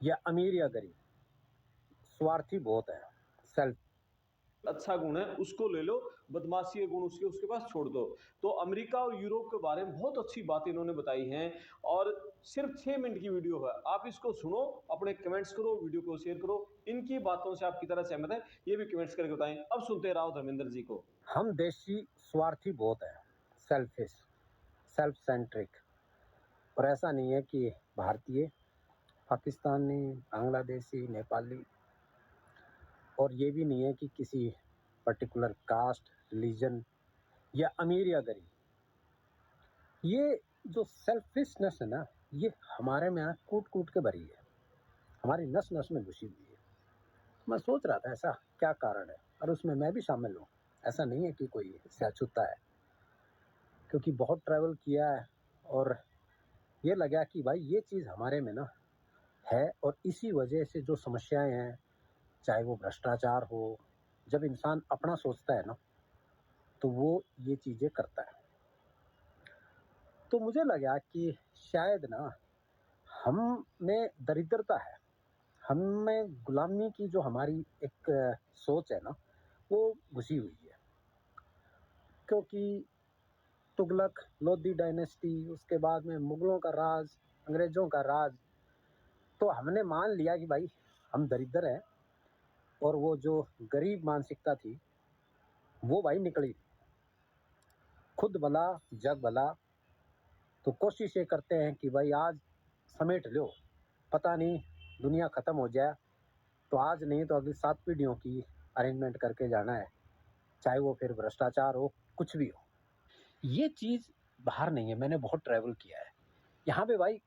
या अमीर या गरीब, स्वार्थी बहुत है। सेल्फ अच्छा गुण है उसको ले लो, बदमाशी गुण उसके उसके पास छोड़ दो। तो अमेरिका और यूरोप के बारे में बहुत अच्छी बात इन्होंने बताई हैं और सिर्फ 6 मिनट की वीडियो है, आप इसको सुनो, अपने कमेंट्स करो, वीडियो को शेयर करो। इनकी बातों से आपकी तरह सहमत है ये भी कमेंट्स करके बताएं। अब सुनते हैं राव धर्मेंद्र जी को। हम देशी स्वार्थी बहुत है, सेल्फिश, सेल्फ सेंट्रिक। और ऐसा नहीं है कि भारतीय, पाकिस्तानी, बांग्लादेशी, नेपाली, और ये भी नहीं है कि किसी पर्टिकुलर कास्ट, रिलीजन या अमीर या गरीब। ये जो सेल्फिशनेस है ना, ये हमारे में यहाँ कूट कूट के भरी है, हमारी नस नस में घुसी हुई है। मैं सोच रहा था ऐसा क्या कारण है, और उसमें मैं भी शामिल हूँ। ऐसा नहीं है कि कोई इससे अछूता है, क्योंकि बहुत ट्रैवल किया है और ये लगा कि भाई ये चीज़ हमारे में ना है। और इसी वजह से जो समस्याएं हैं, चाहे वो भ्रष्टाचार हो, जब इंसान अपना सोचता है ना तो वो ये चीज़ें करता है। तो मुझे लगा कि शायद ना हम में दरिद्रता है, हम में गुलामी की जो हमारी एक सोच है ना, वो घुसी हुई है। क्योंकि तुगलक, लोधी डायनेस्टी, उसके बाद में मुगलों का राज, अंग्रेज़ों का राज, तो हमने मान लिया कि भाई हम दरिद्र हैं। और वो जो गरीब मानसिकता थी वो भाई निकली, खुद भला जग भला। तो कोशिश ये करते हैं कि भाई आज समेट लो, पता नहीं दुनिया ख़त्म हो जाए तो आज नहीं तो अगली 7 पीढ़ियों की अरेंजमेंट करके जाना है, चाहे वो फिर भ्रष्टाचार हो, कुछ भी हो। ये चीज़ बाहर नहीं है, मैंने बहुत ट्रैवल किया है। यहाँ पे भाई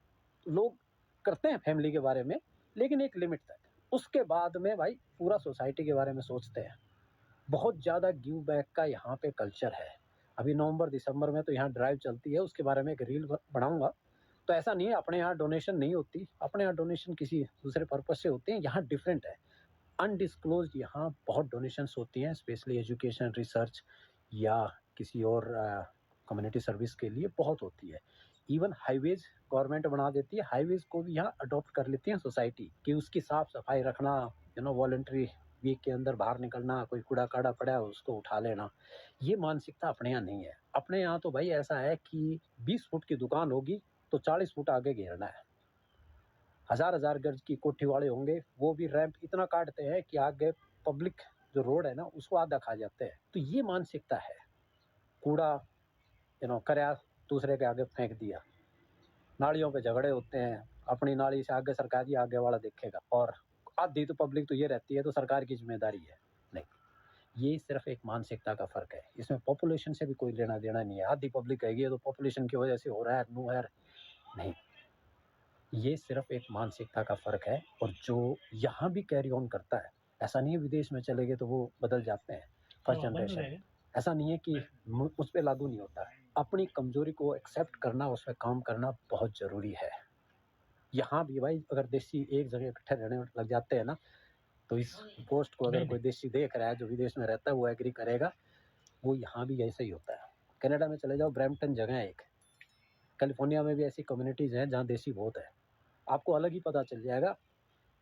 लोग करते हैं फैमिली के बारे में, लेकिन एक लिमिट तक। उसके बाद में भाई पूरा सोसाइटी के बारे में सोचते हैं। बहुत ज़्यादा गिव बैक का यहाँ पे कल्चर है। अभी नवंबर दिसंबर में तो यहाँ ड्राइव चलती है, उसके बारे में एक रील बनाऊंगा। तो ऐसा नहीं है अपने यहाँ डोनेशन नहीं होती, अपने यहाँ डोनेशन किसी दूसरे पर्पज से होते हैं। यहाँ डिफरेंट है, अनडिस्क्लोज यहाँ बहुत डोनेशंस होती हैं, स्पेशली एजुकेशन, रिसर्च या किसी और कम्युनिटी सर्विस के लिए बहुत होती है। इवन हाईवेज गवर्नमेंट बना देती है, हाईवेज को भी यहाँ अडॉप्ट कर लेती है सोसाइटी कि उसकी साफ सफाई रखना, वॉलंटरी वीक के अंदर बाहर निकलना, कोई कूड़ा काड़ा पड़ा है उसको उठा लेना। ये मानसिकता अपने यहाँ नहीं है। अपने यहाँ तो भाई ऐसा है कि 20 फुट की दुकान होगी तो 40 फुट आगे घेरना है। हजार गज की कोठी वाले होंगे, वो भी रैंप इतना काटते हैं कि आगे पब्लिक जो रोड है ना उसको आधा खा जाते हैं। तो ये मानसिकता है। कूड़ा करया दूसरे के आगे फेंक दिया, नालियों पे झगड़े होते हैं, अपनी नाली से आगे सरकारी आगे वाला देखेगा, और आधी तो पब्लिक तो ये रहती है तो सरकार की जिम्मेदारी है। नहीं, ये सिर्फ एक मानसिकता का फर्क है, इसमें पॉपुलेशन से भी कोई लेना देना नहीं है। आधी पब्लिक कहेगी तो पॉपुलेशन की वजह से हो रहा है, नो है, नहीं, ये सिर्फ एक मानसिकता का फ़र्क है। और जो यहाँ भी कैरी ऑन करता है, ऐसा नहीं है विदेश में चले गए तो वो बदल जाते हैं फर्स्ट जनरेशन, ऐसा नहीं है कि उस पर लागू नहीं होता। अपनी कमज़ोरी को एक्सेप्ट करना, उस पर काम करना बहुत ज़रूरी है। यहाँ भी भाई अगर देसी एक जगह इकट्ठे रहने लग जाते हैं ना, तो इस पोस्ट को अगर कोई देसी देख रहा है जो विदेश में रहता है वो एग्री करेगा, वो यहाँ भी ऐसा ही होता है। कनाडा में चले जाओ, ब्रैम्पटन जगह है एक, कैलिफोर्निया में भी ऐसी कम्युनिटीज़ हैं जहाँ देसी बहुत है। आपको अलग ही पता चल जाएगा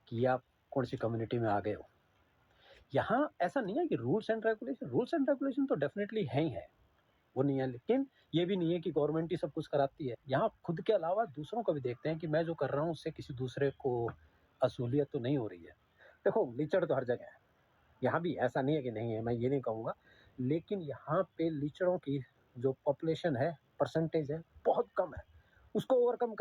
कि आप कौन सी कम्युनिटी में आ गए हो। यहाँ ऐसा नहीं है कि रूल्स एंड रेगुलेशन तो डेफिनेटली है ही है, वो नहीं है, लेकिन ये भी नहीं है कि गवर्नमेंट ही सब कुछ कराती है। यहाँ खुद के अलावा दूसरों को भी देखते हैं कि मैं जो कर रहा हूँ उससे किसी दूसरे को असुलियत तो नहीं हो रही है। देखो लीचड़ तो हर जगह है, यहाँ भी ऐसा नहीं है कि नहीं है, मैं ये नहीं कहूँगा, लेकिन यहाँ पे लीचड़ों की जो पॉपुलेशन है, परसेंटेज है, बहुत कम है। उसको ओवरकम कर